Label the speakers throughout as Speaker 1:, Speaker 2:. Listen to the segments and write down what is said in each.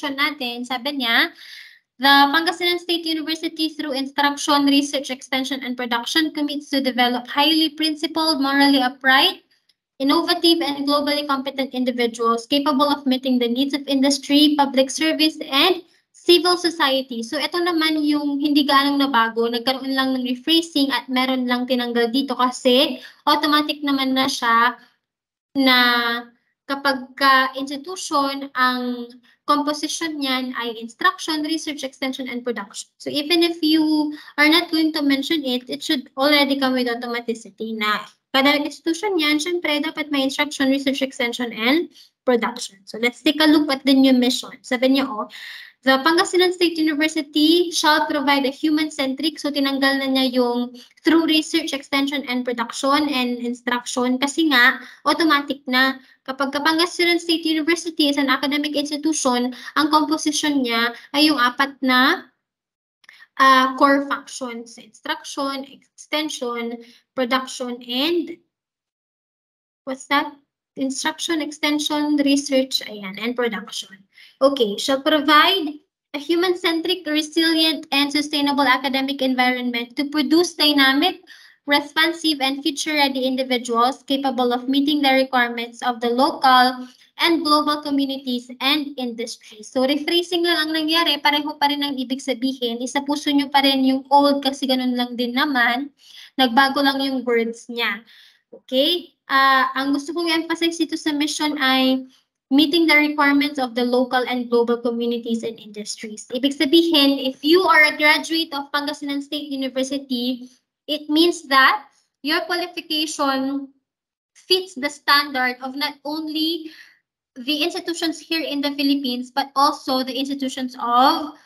Speaker 1: natin, sabi niya, the Pangasinan State University through instruction, research, extension, and production commits to develop highly principled, morally upright, innovative, and globally competent individuals capable of meeting the needs of industry, public service, and civil society. So ito naman yung hindi gaanong nabago, nagkaroon lang ng rephrasing at meron lang tinanggal dito kasi automatic naman na siya na kapag ka-institution, ang composition niyan ay instruction, research, extension, and production. So even if you are not going to mention it, it should already come with automaticity na kada institution yan, syempre dapat may instruction, research, extension, and production. So let's take a look at the new mission. Sabi niya, the Pangasinan State University shall provide a human-centric, so tinanggal na niya yung through research, extension, and production, and instruction, kasi nga, automatic na. Kapag Pangasinan State University is an academic institution, ang composition niya ay yung 4 na core functions: instruction, extension, production, and what's that? Instruction, extension, research, ayan, and production. Okay, shall provide a human-centric, resilient, and sustainable academic environment to produce dynamic, responsive, and future-ready individuals capable of meeting the requirements of the local and global communities and industries. So, rephrasing lang ang nangyari, pareho pa rin ang ibig sabihin. Isa puso nyo pa rin yung old kasi ganun lang din naman. Nagbago lang yung words niya. Okay? Ang gusto kong emphasize dito sa mission ay meeting the requirements of the local and global communities and industries. Ibig sabihin, if you are a graduate of Pangasinan State University, it means that your qualification fits the standard of not only the institutions here in the Philippines, but also the institutions of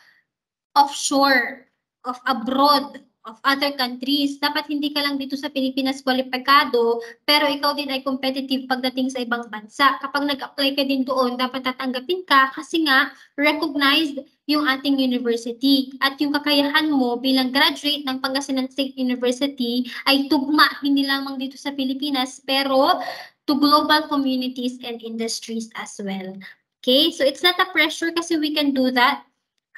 Speaker 1: offshore, of abroad, of other countries. Dapat hindi ka lang dito sa Pilipinas kwalipikado, pero ikaw din ay competitive pagdating sa ibang bansa. Kapag nag-apply ka din doon, dapat tatanggapin ka kasi nga recognized yung ating university. At yung kakayahan mo bilang graduate ng Pangasinan State University ay tugma, hindi lamang dito sa Pilipinas, pero to global communities and industries as well. Okay, so it's not a pressure kasi we can do that.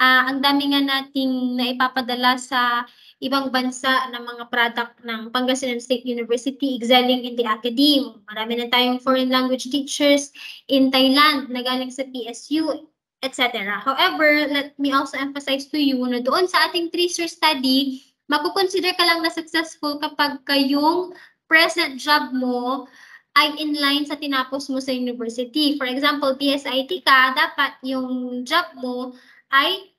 Speaker 1: Ang dami nga nating naipapadala sa ibang bansa ng mga product ng Pangasinan State University, excelling in the academe. Marami na tayong foreign language teachers in Thailand na galing sa PSU, etc. However, let me also emphasize to you na doon sa ating 3-year study, makukonsider ka lang na successful kapag kayong present job mo ay in line sa tinapos mo sa university. For example, PSIT ka, dapat yung job mo ay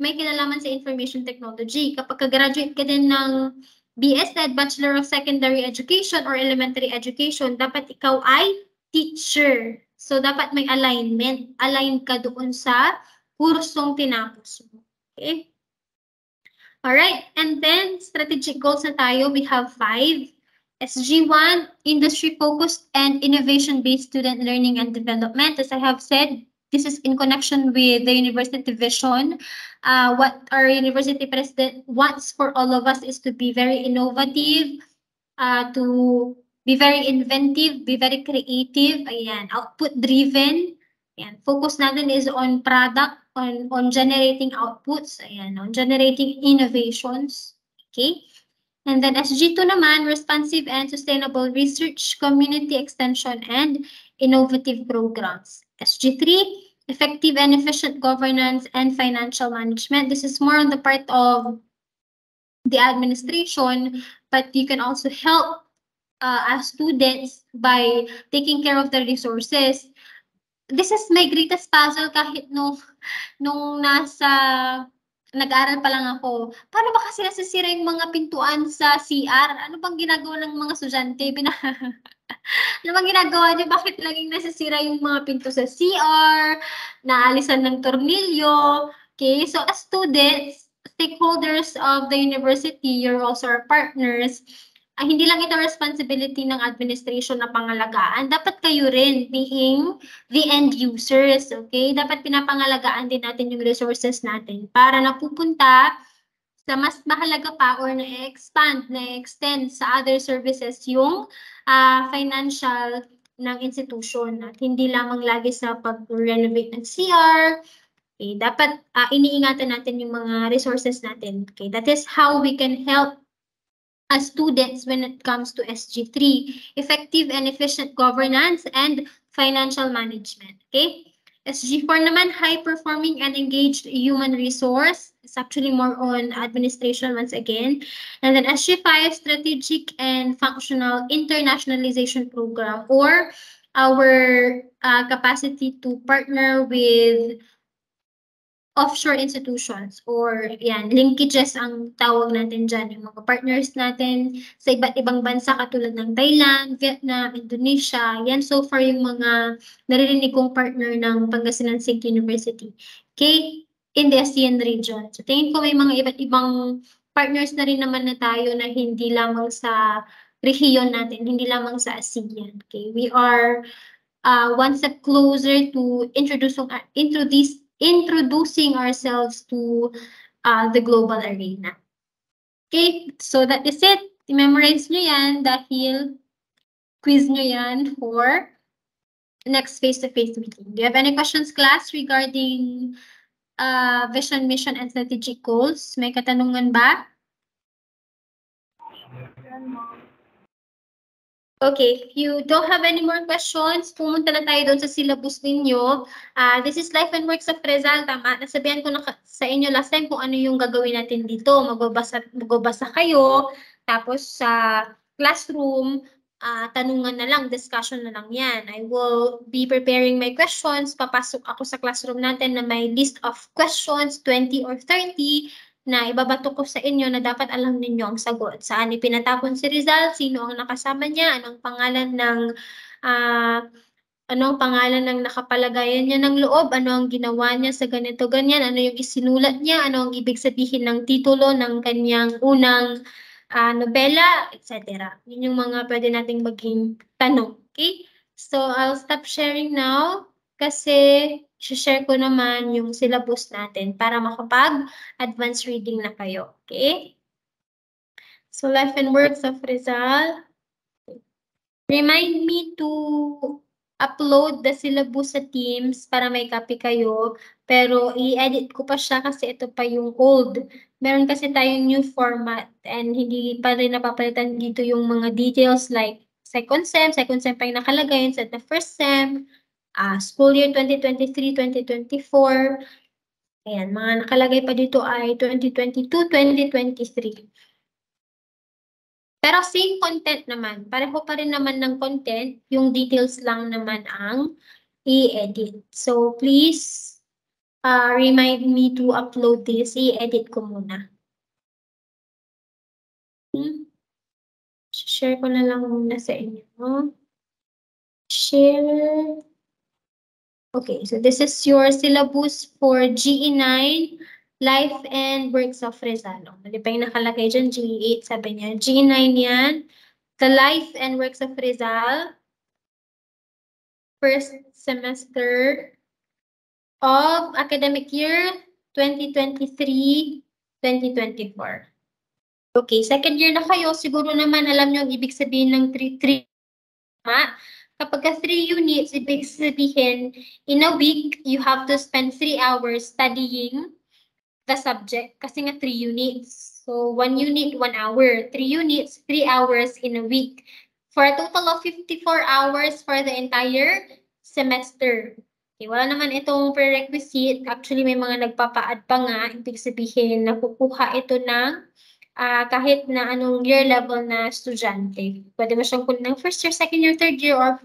Speaker 1: may kinalaman sa information technology. Kapag ka-graduate ka din ng BSED, Bachelor of Secondary Education or Elementary Education, dapat ikaw ay teacher. So, dapat may alignment. Align ka doon sa kursong tinapos mo. Okay? Alright, and then strategic goals na tayo. We have 5. SG1, industry-focused and innovation-based student learning and development. As I have said, this is in connection with the university vision. What our university president wants for all of us is to be very innovative, to be very inventive, be very creative, ayan, output-driven. Ayan, focus natin is on product, on generating outputs, ayan, on generating innovations. Okay? And then SG2 naman, responsive and sustainable research, community extension, and innovative programs. SG3, effective and efficient governance and financial management. This is more on the part of the administration, but you can also help as students by taking care of the resources. This is my greatest puzzle kahit nung nasa nag-aaral pa lang ako. Paano ba kasi nasisira yung mga pintuan sa CR? Ano bang ginagawa ng mga estudyante? Ano bang ginagawa niyo? Bakit laging nasisira yung mga pinto sa CR? Naalisan ng tornilyo? Okay, so as students, stakeholders of the university, you're also our partners, hindi lang ito responsibility ng administration na pangalagaan. Dapat kayo rin being the end users, okay? Dapat pinapangalagaan din natin yung resources natin para napupunta sa mas mahalaga pa or na-expand, na-extend sa other services yung financial ng institution at hindi lamang lagi sa pag-renovate ng CR, Okay, dapat iniingatan natin yung mga resources natin. Okay, that is how we can help as students when it comes to SG3, effective and efficient governance and financial management. Okay, SG4 naman, high-performing and engaged human resource. It's actually more on administration once again. And then SG5, strategic and functional internationalization program, or our capacity to partner with offshore institutions, or yan, linkages ang tawag natin dyan, yung mga partners natin sa iba't ibang bansa katulad ng Thailand, Vietnam, Indonesia. Yan so far yung mga naririnig kong partner ng Pangasinan State University. Okay? In the ASEAN region. So tingin ko may mga iba't ibang partners na rin naman na tayo na hindi lamang sa rehiyon natin, hindi lamang sa ASEAN. Okay? We are one step closer to introducing ourselves to the global arena. Okay, so that is it. I-memorize nyo yan dahil quiz nyo yan for next face-to-face meeting. Do you have any questions, class, regarding vision, mission, and strategic goals? May katanungan ba? Okay, if you don't have any more questions, pumunta na tayo doon sa syllabus ninyo. This is Life and Works of Rizal, tama? Nasabihan ko na sa inyo last time kung ano yung gagawin natin dito. Magbabasa kayo, tapos sa classroom, tanungan na lang, discussion na lang yan. I will be preparing my questions. Papasok ako sa classroom natin na may list of questions, 20 or 30, na ibabato ko sa inyo na dapat alam ninyo ang sagot. Saan ipinatapon si Rizal, sino ang nakasama niya, anong pangalan ng nakapalagayan niya ng loob, ano ang ginawa niya sa ganito ganyan, ano yung isinulat niya, ano ang ibig sabihin ng titulo ng kanyang unang nobela, etc. Yun yung mga pwede nating maging tanong. Okay? So I'll stop sharing now kasi share ko naman yung syllabus natin para makapag-advanced reading na kayo. Okay? So Life and Works of Rizal. Remind me to upload the syllabus sa Teams para may copy kayo. Pero i-edit ko pa siya kasi ito pa yung old. Meron kasi tayong new format and hindi pa rin napapalitan dito yung mga details like second sem pa yung nakalagay instead na first sem. School year 2023-2024. Ayan, mga nakalagay pa dito ay 2022-2023. Pero same content naman. Pareho pa rin naman ng content. Yung details lang naman ang i-edit. So please remind me to upload this. I-edit ko muna. Share ko na lang muna sa inyo. Share. Okay, so this is your syllabus for GE9, Life and Works of Rizal. Hindi pa yung nakalagay dyan, GE8, sabi niya. GE9 yan. The Life and Works of Rizal. First semester of academic year 2023-2024. Okay, second year na kayo, siguro naman alam nyo ang ibig sabihin ng 3. Kapag 3 units, ibig sabihin, in a week, you have to spend 3 hours studying the subject kasi nga 3 units. So 1 unit, 1 hour. 3 units, 3 hours in a week. For a total of 54 hours for the entire semester. Okay, wala naman itong prerequisite. Actually, may mga nagpapa-add pa nga. Ibig sabihin, nakukuha ito ng kahit na anong year level na estudyante. Pwede mo siyang kunin ng first year, second year, third year, or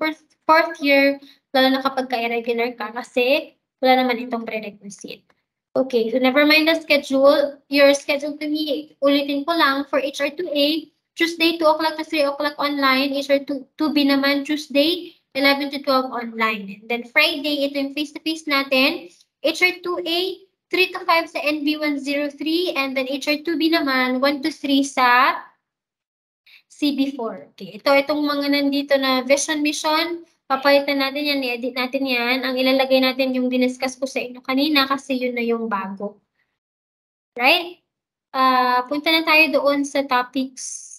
Speaker 1: fourth year, lalo na kapag ka-irregular ka kasi wala naman itong prerequisite. Okay, so never mind the schedule. Your schedule to me, ulitin ko lang, for HR2A, Tuesday 2 o'clock to 3 o'clock online. HR2B naman, Tuesday 11 to 12 online. And then Friday, ito yung face-to-face natin. HR2A, 3 to 5 sa NB103, and then HR2B naman, 1 to 3 sa CB4. Okay, itong mga nandito na vision, mission, papalitan natin yan, i-edit natin yan. Ang ilalagay natin yung diniscuss ko sa inyo kanina kasi yun na yung bago. Right? Punta na tayo doon sa topics.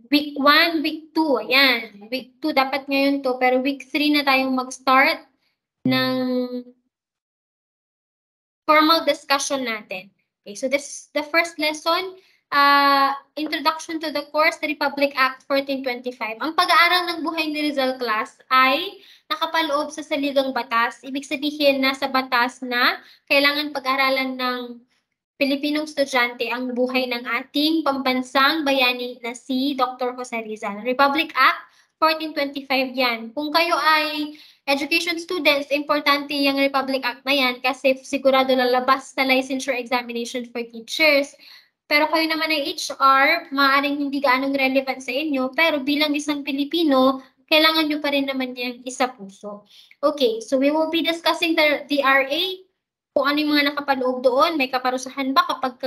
Speaker 1: Week 1, week 2, ayan. Week 2 dapat ngayon to, pero week 3 na tayong mag-start ng formal discussion natin. Okay, so this is the first lesson, Introduction to the Course, the Republic Act 1425. Ang pag-aaral ng buhay ni Rizal class ay nakapaloob sa saligang batas. Ibig sabihin, nasa batas na kailangan pag-aralan ng Pilipinong estudyante ang buhay ng ating pambansang bayani na si Dr. Jose Rizal. Republic Act 1425 yan. Kung kayo ay education students, importante yung Republic Act na yan kasi sigurado lalabas sa licensure examination for teachers. Pero kayo naman ay HR, maaaring hindi gaanong relevant sa inyo, pero bilang isang Pilipino, kailangan nyo pa rin naman yung isa puso. Okay, so we will be discussing the DRA, kung ano yung mga nakapaloob doon, may kaparusahan ba kapag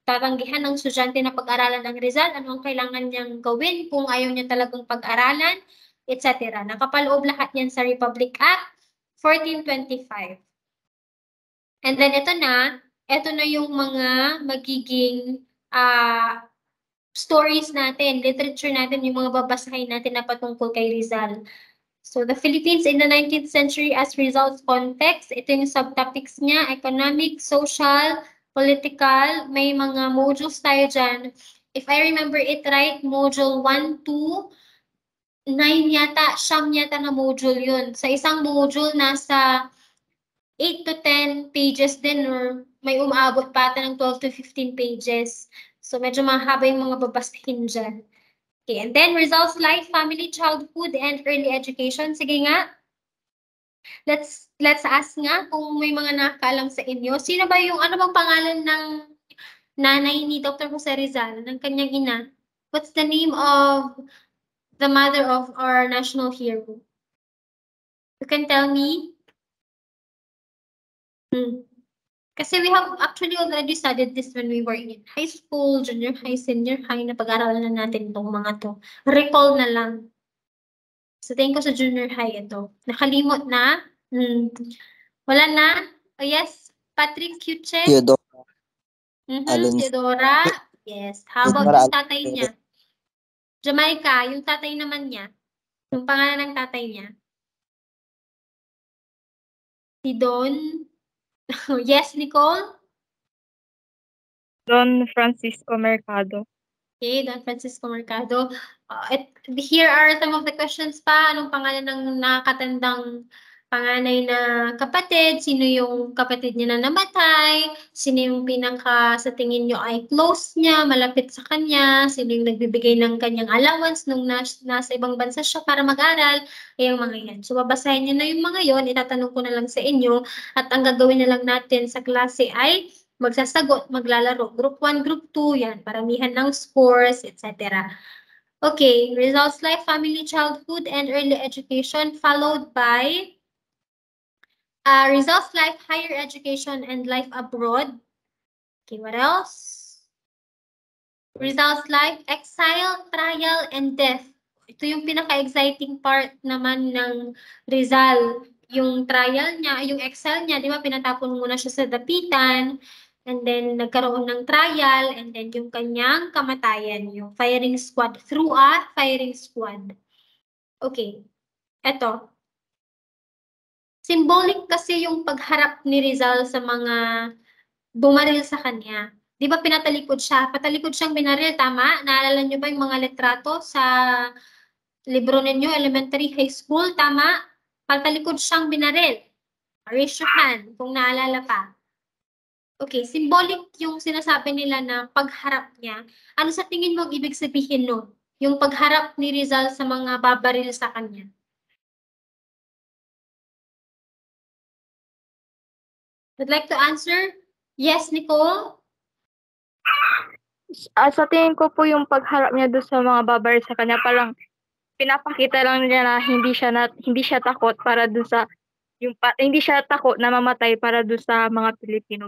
Speaker 1: tatanggihan ng estudyante na pag-aralan ng Rizal, ano ang kailangan niyang gawin kung ayaw niya talagang pag-aralan, etc. Nakapaloob lahat yan sa Republic Act 1425. And then ito na yung mga magiging stories natin, literature natin, yung mga babasahin natin na patungkol kay Rizal. So, the Philippines in the 19th century as Rizal's context, ito yung subtopics niya, economic, social, political, may mga modules tayo dyan. If I remember it right, module 1 to 9 yata, siyam yata na module yun. Sa isang module, nasa 8 to 10 pages din or may umaabot pa ata ng 12 to 15 pages. So, medyo mahaba yung mga babasahin dyan. Okay, and then Rizal's life, family, childhood, and early education. Sige nga. Let's ask nga kung may mga nakakaalam sa inyo. Sino ba yung, ano bang pangalan ng nanay ni Dr. Jose Rizal, ng kanyang ina? What's the name of the mother of our national hero? You can tell me? Kasi we have actually already studied this when we were in high school, junior high, senior high, na pag-aralan na natin itong mga to. Recall na lang. So, tingin ko sa junior high ito. Nakalimot na. Wala na. Oh, yes. Patrick Cuche.
Speaker 2: Theodora.
Speaker 1: Theodora. Yes. How about yung tatay niya? Jamaica, yung tatay naman niya. Yung pangalan ng tatay niya. Si Don. Yes, Nicole?
Speaker 3: Don Francisco Mercado.
Speaker 1: Okay, Don Francisco Mercado. Here are some of the questions pa. Anong pangalan ng nakatandang panganay na kapatid? Sino yung kapatid niya na namatay? Sino yung pinaka sa tingin nyo ay close niya, malapit sa kanya? Sino yung nagbibigay ng kanyang allowance nung nasa ibang bansa siya para mag-aral? Yung mga yan. So, babasahin niyo na yung mga yon. Itatanong ko na lang sa inyo. At ang gagawin na lang natin sa klase ay magsasagot, maglalaro. Group 1, Group 2, yan. Paramihan ng scores, etc. Okay, Rizal's life, family, childhood, and early education, followed by Rizal's life, higher education, and life abroad. Okay, what else? Rizal's life, exile, trial, and death. Ito yung pinaka-exciting part naman ng Rizal. Yung trial niya, yung exile niya, di ba, pinatapon muna siya sa dapitan. And then, nagkaroon ng trial, and then yung kanyang kamatayan, yung firing squad, through a firing squad. Okay, eto. Symbolic kasi yung pagharap ni Rizal sa mga bumaril sa kanya. Di ba pinatalikod siya? Patalikod siyang binaril, tama? Naalala niyo ba yung mga litrato sa libro ninyo, elementary, high school, tama? Patalikod siyang binaril. Raise your hand kung naalala pa. Okay, symbolic yung sinasabi nila na pagharap niya. Ano sa tingin mo ibig sabihin no? Yung pagharap ni Rizal sa mga babaril sa kanya. Would like to answer? Yes, Nicole?
Speaker 3: Sa tingin ko po yung pagharap niya doon sa mga babaril sa kanya, parang pinapakita lang niya na hindi siya takot para doon sa hindi siya takot na mamatay para doon sa mga Pilipino.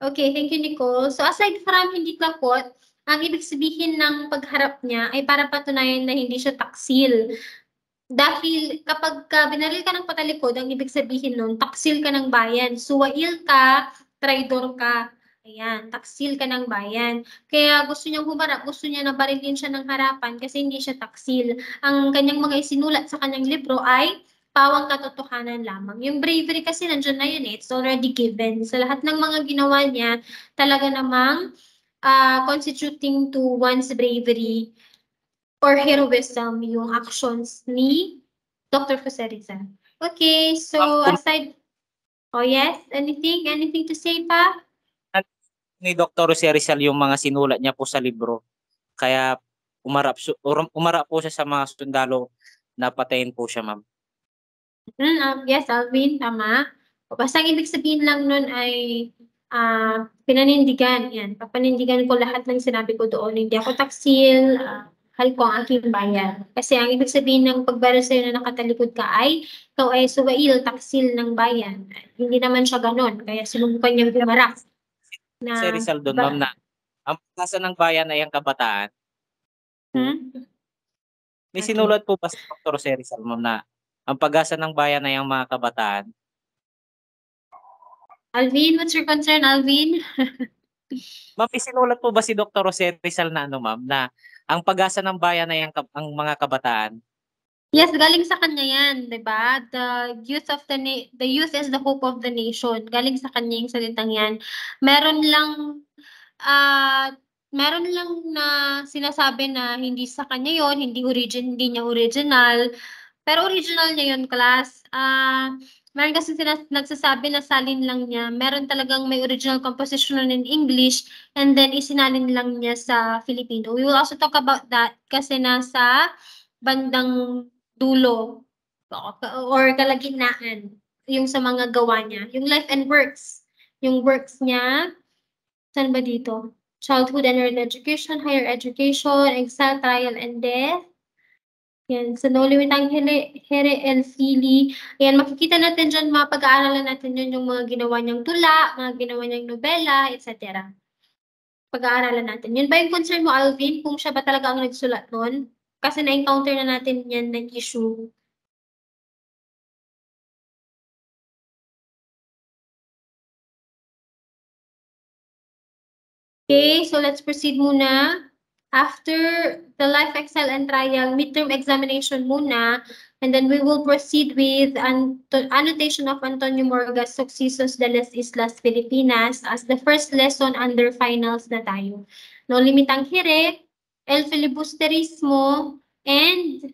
Speaker 1: Okay, thank you, Nicole. So aside from hindi takot, ang ibig sabihin ng pagharap niya ay para patunayan na hindi siya taksil. Dahil kapag binaril ka ng patalikod, ang ibig sabihin nun, taksil ka ng bayan. Suwail ka, traidor ka. Ayan, taksil ka ng bayan. Kaya gusto niyang humarap, gusto niya na barilin siya ng harapan kasi hindi siya taksil. Ang kanyang mga isinulat sa kanyang libro ay pawang katotohanan lamang. Yung bravery kasi nandiyan na yun eh. It's already given. Sa lahat ng mga ginawa niya, talaga namang constituting to one's bravery or heroism yung actions ni Dr. Jose Rizal. Okay, so aside... Oh yes, anything to say pa?
Speaker 2: Ni Dr. Jose Rizal yung mga sinulat niya po sa libro. Kaya umarap po siya sa mga sundalo na patayin po siya, ma'am.
Speaker 1: Yes, Alvin, tama. Basta ang ibig sabihin lang nun ay pinanindigan. Yan, papanindigan ko lahat ng sinabi ko doon. Hindi ako taksil, hal ko ang aking bayan. Kasi ang ibig sabihin ng pagbaril sa'yo na nakatalikod ka ay ikaw ay suwail, taksil ng bayan. Hindi naman siya ganon. Kaya sinubukan niyang gumarap.
Speaker 2: Si Rizal doon, ma'am, na ang pag-asa ng bayan ay ang kabataan. May sinulat po pa si Dr. Jose Rizal, ma'am, na ang pag-asa ng bayan ay ang mga kabataan.
Speaker 1: Alvin, what's your concern, Alvin?
Speaker 2: Ma'am, may sinulat po ba si Dr. Jose Rizal na ma'am, na ang pag-asa ng bayan ay ang mga kabataan?
Speaker 1: Yes, galing sa kanya yan, 'di ba? The youth is the hope of the nation. Galing sa kanya yung salitang yan. Meron lang na sinasabi na hindi sa kanya yon, hindi niya original. Pero original niya yun, class. Meron kasi nagsasabi na salin lang niya. Meron talagang may original composition in English and then isinalin lang niya sa Filipino. We will also talk about that kasi nasa bandang dulo or kalagitnaan yung sa mga gawa niya. Yung life and works. Yung works niya, saan ba dito? Childhood and early education, higher education, exile, trial, and death. Yan, sa No Limitang Here El Fili. Yan, makikita natin dyan, mapag-aaralan natin yun yung mga ginawa niyang tula, mga ginawa niyang nobela, etc. Pag-aaralan natin. Yun ba yung concern mo, Alvin? Kung siya ba talaga ang nagsulat nun? Kasi na-encounter na natin yan ng issue. Okay, so let's proceed muna. After the life exile and trial, midterm examination muna, and then we will proceed with annotation of Antonio Morgas Succesos de las Islas Filipinas as the first lesson under finals na tayo. No Limitang Here, El Filibusterismo, and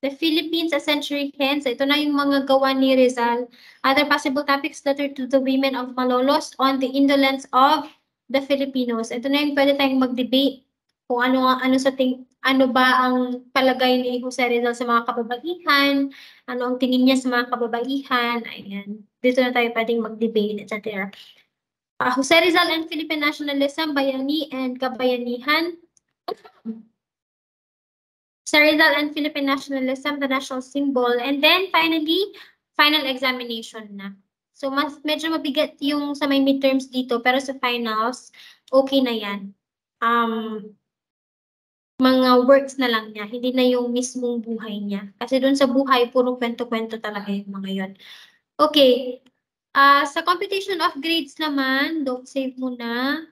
Speaker 1: The Philippines a Century Hence. Ito na yung mga gawa ni Rizal. Other possible topics, letter to the women of Malolos on the indolence of the Filipinos. Ito na yung pwede tayong mag-debate kung ano ba ang palagay ni Jose Rizal sa mga kababaihan, ano ang tingin niya sa mga kababaihan. Ayan. Dito na tayo pwedeng mag-debate, etc. Jose Rizal and Philippine Nationalism, Bayani and Kabayanihan. Jose Rizal and Philippine Nationalism, the national symbol. And then, finally, final examination na. So, medyo mabigat yung sa may midterms dito, pero sa finals, okay na yan. Mga works na lang niya, hindi na yung mismong buhay niya. Kasi doon sa buhay, puro kwento-kwento talaga yung mga yun. Okay. Sa computation of grades naman, don't save muna.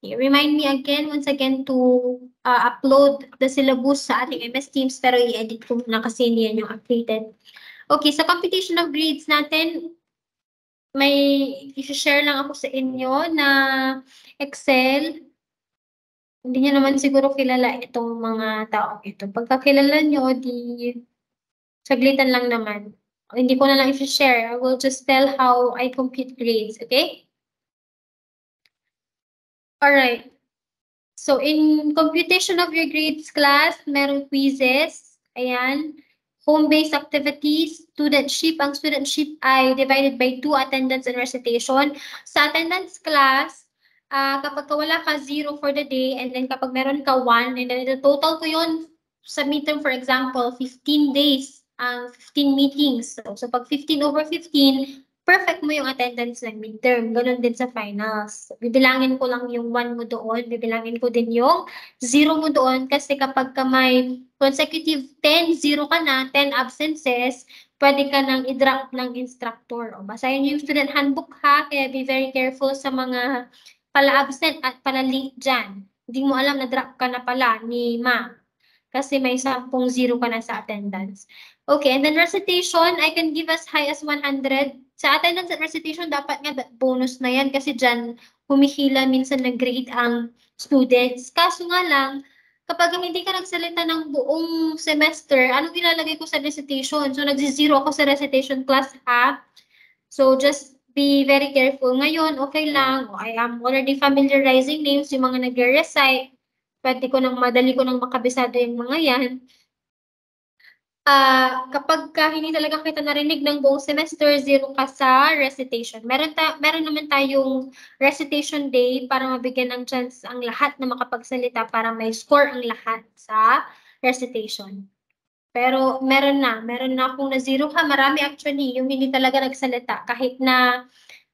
Speaker 1: Remind me again, once again, to upload the syllabus sa ating MS Teams, pero i-edit ko muna kasi hindi yan yung updated. Okay, sa computation of grades natin, may i-share lang ako sa inyo na Excel. Hindi nyo naman siguro kilala itong mga taong ito. Pagkakilala nyo, di saglitan lang naman. Hindi ko na lang i-share. I will just tell how I compute grades, okay? Alright. So, in computation of your grades class, meron quizzes. Ayan. Home-based activities, studentship. Ang studentship ay divided by 2, attendance and recitation. Sa attendance class, kapag wala ka 0 for the day, and then kapag meron ka 1, and then the total ko yun sa midterm, for example, 15 days, 15 meetings. So pag 15 over 15, perfect mo yung attendance ng midterm. Ganun din sa finals. Bibilangin ko lang yung 1 mo doon. Bibilangin ko din yung 0 mo doon. Kasi kapag ka may consecutive 10, 0 ka na, 10 absences, pwede ka nang i-drop ng instructor. O, basahin yung student handbook ha. Kaya be very careful sa mga pala-absent at pala-late dyan. Hindi mo alam na drop ka na pala ni ma. Kasi may 10 zero ka na sa attendance. Okay, and then recitation, I can give as high as 100. Sa attendance at recitation, dapat nga bonus na yan kasi dyan humihila minsan ng grade ang students. Kaso nga lang, kapag hindi ka nagsalita ng buong semester, anong ilalagay ko sa recitation? So, nagsi-zero ako sa recitation class, ha? So, just be very careful. Ngayon, okay lang. I am already familiarizing names, yung mga nag-recite. Pwede ko madali ko nang makabisado yung mga yan. Kapag hindi talaga kita narinig ng buong semester, zero ka sa recitation. Meron naman tayong recitation day para mabigyan ng chance ang lahat na makapagsalita para may score ang lahat sa recitation. Pero meron na akong na-zero ka. Marami actually yung hindi talaga nagsalita. Kahit na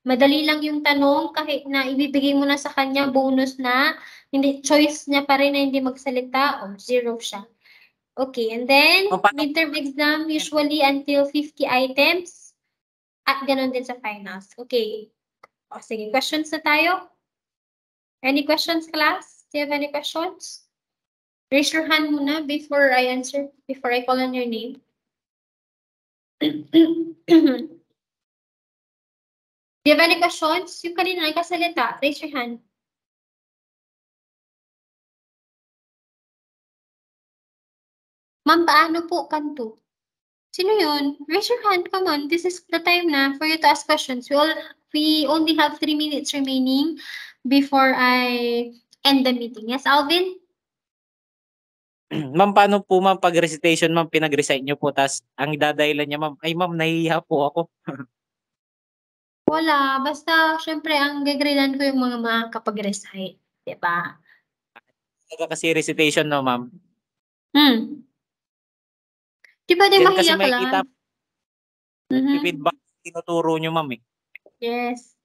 Speaker 1: madali lang yung tanong, kahit na ibibigay mo na sa kanya bonus na, hindi choice niya pa rin na hindi magsalita, o zero siya. Okay, and then midterm exam usually until 50 items at ganun din sa finals. Okay. O sige, questions na tayo? Any questions, class? Do you have any questions? Raise your hand muna before I answer, before I call on your name. Do you have any questions? Yung kanina nagkasalita, raise your hand. Ma'am, paano po kanto? Sino yun? Raise your hand, come on. This is the time na for you to ask questions. We only have 3 minutes remaining before I end the meeting. Yes, Alvin?
Speaker 2: Ma'am, paano po ma'am pag recitation ma'am pinag-recite niyo po tas ang idadahilan niya ma'am, ay ma'am nahihiya po ako.
Speaker 1: Wala, basta syempre ang gagradean ko yung mga makakapag-recite, 'di ba?
Speaker 2: Kasi recitation no ma'am.
Speaker 1: Di ba din
Speaker 2: Kasi
Speaker 1: mahiya ka lang?
Speaker 2: makikita feedback tinuturo niyo ma'am eh.
Speaker 1: Yes.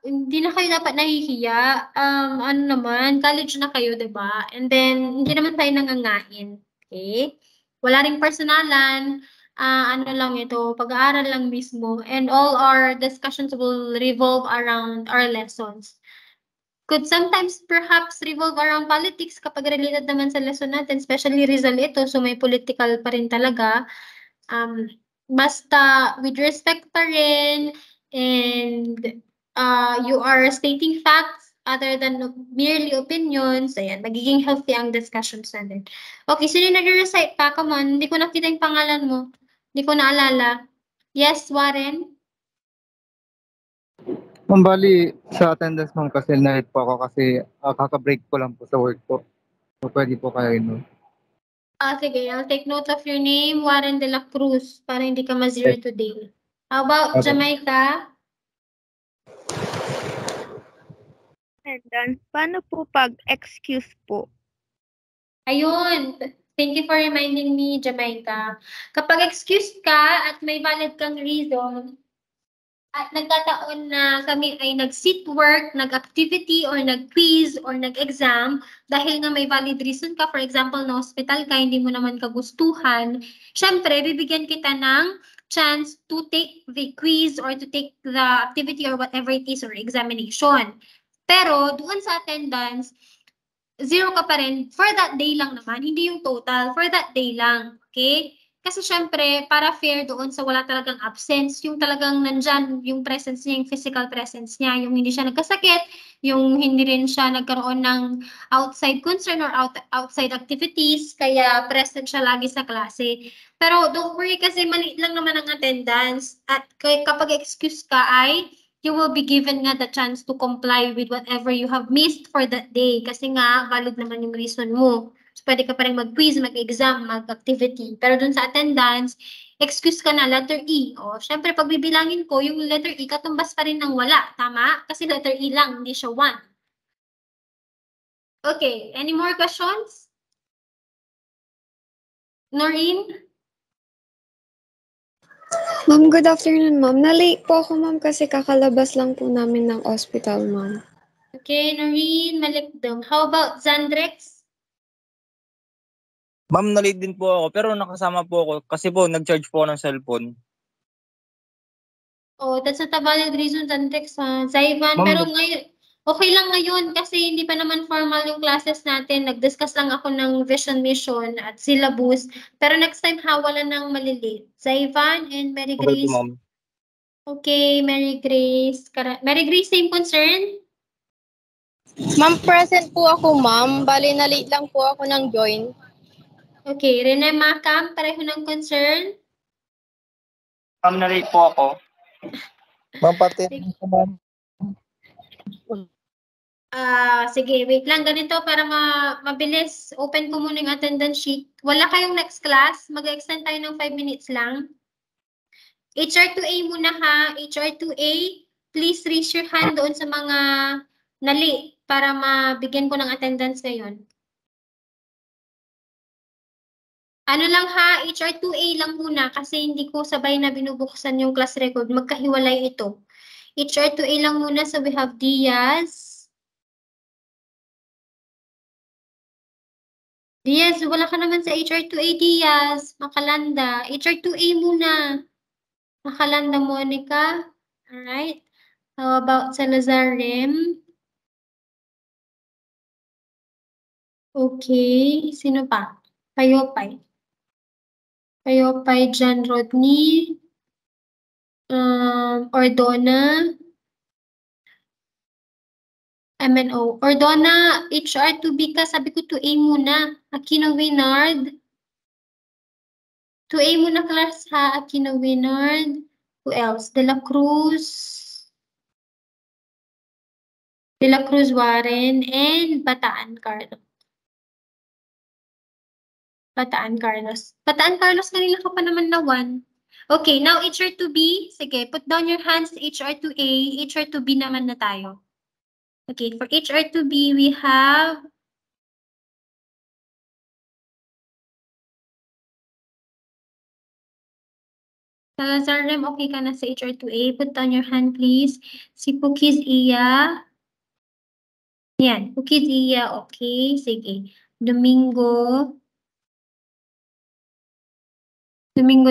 Speaker 1: Hindi na kayo dapat nahihiya. Ano naman, college na kayo, 'di ba? And then hindi naman tayo nangangain. Okay? Wala ring personalan. Ano lang ito, pag-aaral lang mismo. And all our discussions will revolve around our lessons. Could sometimes perhaps revolve around politics kapag related naman sa lesson natin, especially Rizal ito, so may political pa rin talaga. Basta with respect pa rin, and you are stating facts other than merely opinions, ayan, magiging healthy ang discussions natin. Okay, sino nag-recite pa? Come on, hindi ko nakita yung pangalan mo. Hindi ko naalala. Yes, Warren?
Speaker 4: Ma'am, bali sa attendance ma'am kasi na-late po ako kasi kaka-break ko lang po sa work po. So pwede po kayo no?
Speaker 1: Sige, I'll take note of your name, Warren de la Cruz, para hindi ka ma-zero today. How about Jamaica?
Speaker 3: Attendance, paano po pag excuse po?
Speaker 1: Ayun. Thank you for reminding me, Jamaica. Kapag excuse ka at may valid kang reason, at nagkataon na kami ay nag-sit work, nag-activity, or nag-quiz, or nag-exam, dahil nga may valid reason ka, for example, na hospital ka, hindi mo naman kagustuhan, syempre, bibigyan kita ng chance to take the quiz or to take the activity or whatever it is or examination. Pero doon sa attendance, zero ka pa rin. For that day lang naman, hindi yung total. For that day lang. Okay? Kasi syempre, para fair doon sa wala talagang absence, yung talagang nandyan, yung presence niya, yung physical presence niya, yung hindi siya nagkasakit, yung hindi rin siya nagkaroon ng outside concern or outside activities, kaya present siya lagi sa klase. Pero don't worry kasi maliit lang naman ang attendance. At kapag excuse ka ay, you will be given nga the chance to comply with whatever you have missed for that day. Kasi nga, valid naman yung reason mo. So, pwede ka pa rin mag-quiz, mag-exam, mag-activity. Pero dun sa attendance, excuse ka na, letter E. O, syempre, pag bibilangin ko, yung letter E, katumbas pa rin ng wala. Tama? Kasi letter E lang, hindi siya 1. Okay, any more questions? Noreen?
Speaker 5: Ma'am, good afternoon, ma'am. Na-late po ako, ma'am, kasi kakalabas lang po namin ng hospital, ma'am.
Speaker 1: Okay, Noreen, malikdom. How about Zandrex?
Speaker 6: Ma'am, na-late din po ako, pero nakasama po ako kasi po nag-charge po ako ng cellphone.
Speaker 1: Oh, that's not a valid reason, Zandrex. Zaivan, pero ngayon, Okay lang ngayon kasi hindi pa naman formal yung classes natin. Nag-discuss lang ako ng vision mission at syllabus. Pero next time wala nang maliliit. Zaivan and Mary
Speaker 6: Okay po,
Speaker 1: Grace.
Speaker 6: ma'am.
Speaker 1: Okay, Mary Grace. Mary Grace, same concern?
Speaker 7: Ma'am, present po ako, ma'am. Bali, na-late lang po ako ng join.
Speaker 1: Okay, Rene Macam, pareho ng concern?
Speaker 6: Ma'am, na-late po ako.
Speaker 4: Ma'am, pati po, ma'am.
Speaker 1: Sige, wait lang. Ganito para mabilis. Open ko muna yung attendance sheet. Wala kayong next class. Mag-extend tayo ng 5 minutes lang. HR2A muna ha. HR2A, please raise your hand doon sa mga nali para mabigyan ko ng attendance ngayon. Ano lang ha, HR2A lang muna kasi hindi ko sabay na binubuksan yung class record. Magkahiwalay ito. HR2A lang muna. So we have Diaz. Diaz, wala ka naman sa HR2A, Diaz. Makalanda. HR2A muna. Makalanda, Monica. Alright. How about Salazar Rem? Okay. Sino pa? Payopay. Payopay, John Rodney. Ordona. MNO. Ordona, HR2B ka. Sabi ko 2A muna. Aquino Winard. 2A muna class ha. Aquino Winard. Who else? De La Cruz. De La Cruz Warren. And Bataan Carlos. Bataan Carlos. Bataan Carlos, kanila ka pa naman na 1. Okay, now HR2B. Sige, put down your hands. HR2A. HR2B naman na tayo. Okay, for HR2B, we have Salazar Rem, okay ka na sa HR2A. Put down your hand, please. Si Pukiz Iya. Yan, Pukiz Iya, okay. Sige. Domingo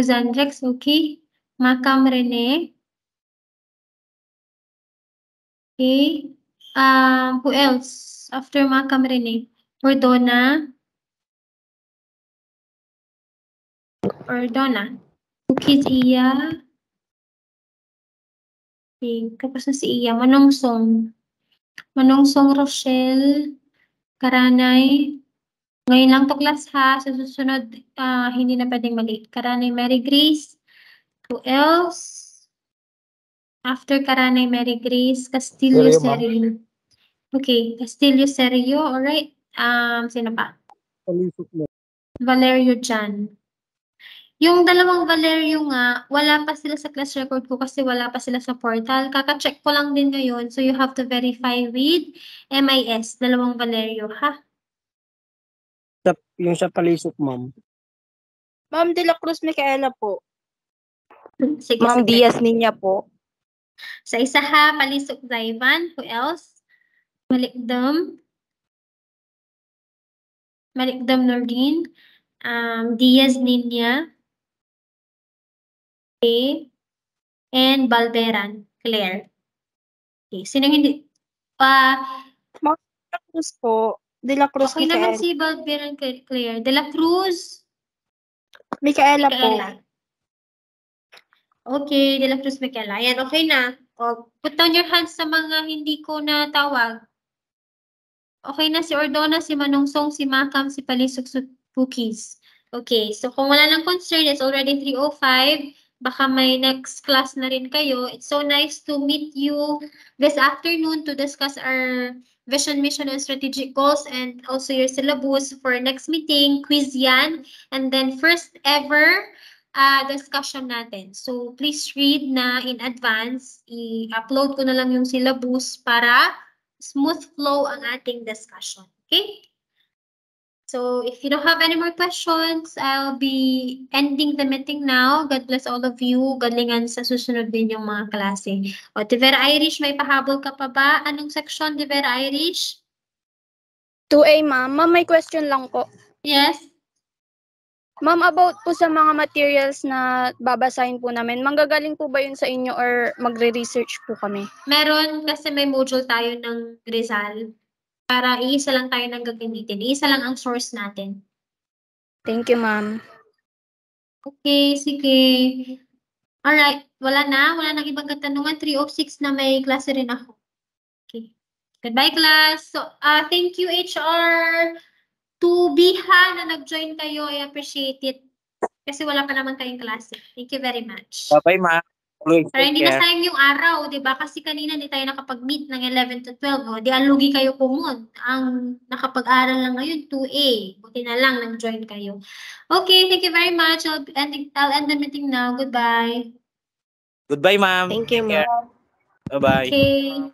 Speaker 1: Zandrex, okay. Macam Rene. Okay. Who else? After Macam Rene. Ordona. Pukiz Iya. Okay. Tapos na si Iya. Manongsong Rochelle. Karanay. Ngayon lang to class ha. Sa susunod, hindi na pwedeng mali. Karanay Mary Grace. Who else? After Karanay Mary Grace, Castillo Serio. Okay, Castillo Serio. Alright. Sino pa? Valerio Jan. Yung dalawang Valerio nga, wala pa sila sa class record ko kasi wala pa sila sa portal. Kaka-check ko lang din ngayon. So you have to verify with MIS. Dalawang Valerio, ha?
Speaker 8: Yung sa Palisok, ma'am.
Speaker 7: Ma'am De La Cruz Micaela po.
Speaker 1: Sige,
Speaker 7: Ma'am
Speaker 1: sige.
Speaker 7: Diaz Niña po.
Speaker 1: Sa isa ha, Palisok Zaivan. Who else? Malikdam Nordin. Diaz Niña. Okay. And Balderan Claire. Okay. Sino hindi?
Speaker 7: Ma'am De La Cruz po. De La Cruz
Speaker 1: Okay naman
Speaker 7: Micaela.
Speaker 1: si Balderan Claire. De La Cruz.
Speaker 7: Micaela po.
Speaker 1: Okay, De La Cruz Micaela. Ayan, okay na. Put down your hands sa mga hindi ko natawag. Okay na si Ordona, si Manongsong, si Macam, si Palisok, si Pukis. Okay, so kung wala ng concern, it's already 3:05. Baka may next class na rin kayo. It's so nice to meet you this afternoon to discuss our vision, mission, and strategic goals and also your syllabus for next meeting, quiz yan, and then first ever discussion natin. So please read na in advance. I-upload ko na lang yung syllabus para smooth flow ang ating discussion. Okay? So if you don't have any more questions, I'll be ending the meeting now. God bless all of you. Galingan sa susunod din yung mga klase. O, Tivera Irish, may pahabol ka pa ba? Anong section, Tivera Irish?
Speaker 7: 2A, ma'am. Ma'am, may question lang po.
Speaker 1: Yes?
Speaker 7: Ma'am, about po sa mga materials na babasahin po namin, manggagaling po ba yun sa inyo or magre-research po kami?
Speaker 1: Meron kasi may module tayo ng Rizal. Para iisa lang tayo nang gagamitin. Iisa lang ang source natin.
Speaker 7: Thank you, ma'am.
Speaker 1: Okay, sige. Alright, wala nang ibang katanungan. 3:06 na may klase rin ako. Okay. Goodbye, class. So, thank you, HR. To Biha na nag-join kayo, I appreciate it. Kasi wala pa naman kayong klase. Thank you very much.
Speaker 2: Bye-bye, ma'am. Always
Speaker 1: Para
Speaker 2: take
Speaker 1: hindi
Speaker 2: care.
Speaker 1: masayang yung araw, di ba? Kasi kanina hindi tayo nakapag-meet ng 11 to 12. O, di alugi kayo kumon. Ang nakapag-aral lang ngayon, 2A. Buti na lang, nag-join kayo. Okay, thank you very much. I'll end the meeting now. Goodbye.
Speaker 2: Goodbye, ma'am.
Speaker 7: Thank you,
Speaker 2: Take care.
Speaker 7: ma'am.
Speaker 2: Bye-bye.
Speaker 1: Okay.